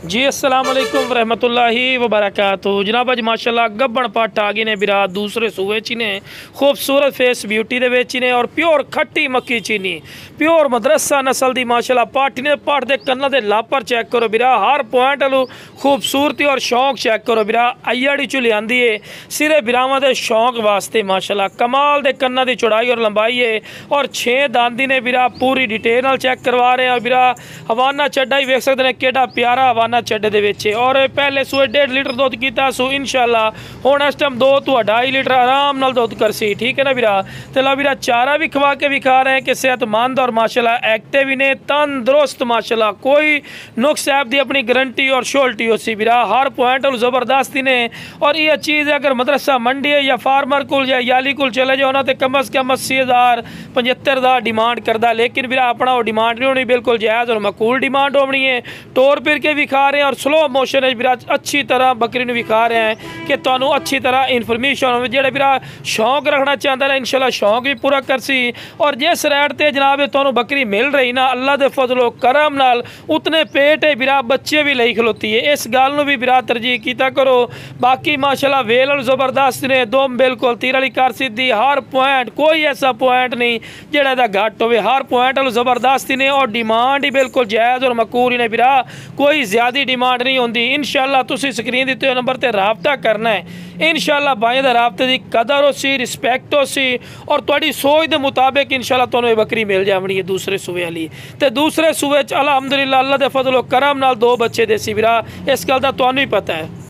जी अस्सलाम वालेकुम रहमतुल्लाहि व बरकातुहू। जनाब अज माशाल्लाह गब्बन पट आ गए ने बिरा दूसरे सूबे च ने खूबसूरत फेस ब्यूटी दे विच ने और प्योर खट्टी मक्की चीनी प्योर मदरसा नस्ल दी माशाल्लाह पट ने पट दे कन्ना दे लापर चेक करो बिरा हर पॉइंट आलू खूबसूरती और शौक चेक करो बिरा आईआड़ी चु लियांदी है सिरे बिरावां दे शौक वास्ते माशाल्लाह कमाल दे कन्ना दी चौड़ाई और लंबाई है और 6 दांदी ने बिरा पूरी डिटेल नाल चेक करवा रहे हैं। बिरा हवाना चड्डा ही वेख सकते हैं केड़ा प्यारा हवाना चड्डे दे विच और पहले सूए 1.5 लीटर दुध कीता सो इंशाल्लाह हुण इस टाइम 2 तो 2.5 लीटर आराम नाल दुध करसी। ठीक है ना बिरा। तो ला बिरा चारा भी खवा के विखा रहे हैं कि सेहतमंद और माशाल्लाह एक्टिव ही ने तंदुरुस्त माशाल्लाह कोई नुक्स ऐप दी अपनी गारंटी और श्योरिटी होसी बिरा हर पॉइंट और जबरदस्ती ने। और ये चीज़ अगर मदरसा मंडी है या फार्मर को या याली को चले जाओ ना तो कम अज़ कम 80,000-75,000 का डिमांड करता लेकिन बिरा अपना वो डिमांड नहीं होनी बिल्कुल जायज़ और मकूल डिमांड होनी है। टोर फिर के विखा रहे हैं और स्लो मोशन है बिरा अच्छी तरह बकरी ने विखा रहे हैं कि तुहानू अच्छी तरह इन्फॉर्मेशन हो जो बिरा शौक रखना चाहता है इंशाल्लाह शौक भी पूरा करसी। और जिस रेट से जनाब तुहानू बकरी मिल रही ना अल्लाह के फजलो करम नाल उतने पेट है बिरा बच्चे भी लई खलोती है इस गल भी बिरा तरजीह कीता करो। बाकी माशाल्लाह वेल जबरदस्त ने दोम बिल्कुल तीर वाली कर सीधी हर पॉइंट कोई ऐसा पॉइंट नहीं जेड़ा घट हो हर पॉइंट जबरदस्त ने और डिमांड ही बिल्कुल जायज़ और मकूल ही ने बिरा कोई ज़्यादा डिमांड नहीं होती। इंशाल्लाह तुसी स्क्रीन दिते नंबर पर राबता करना है इंशाल्लाह भाई दा राबते की कदर हो सी रिस्पैक्ट हो सी और तुहाडी सोच के मुताबिक इंशाल्लाह तुहानू ये बकरी मिल जावनी है दूसरे सूबे वाली। तो दूसरे सूबे अल्हम्दुलिल्लाह अल्लाह के फजलो करम नाल 2 बच्चे देसी बिरा इस गल का तुहानू ही पता है।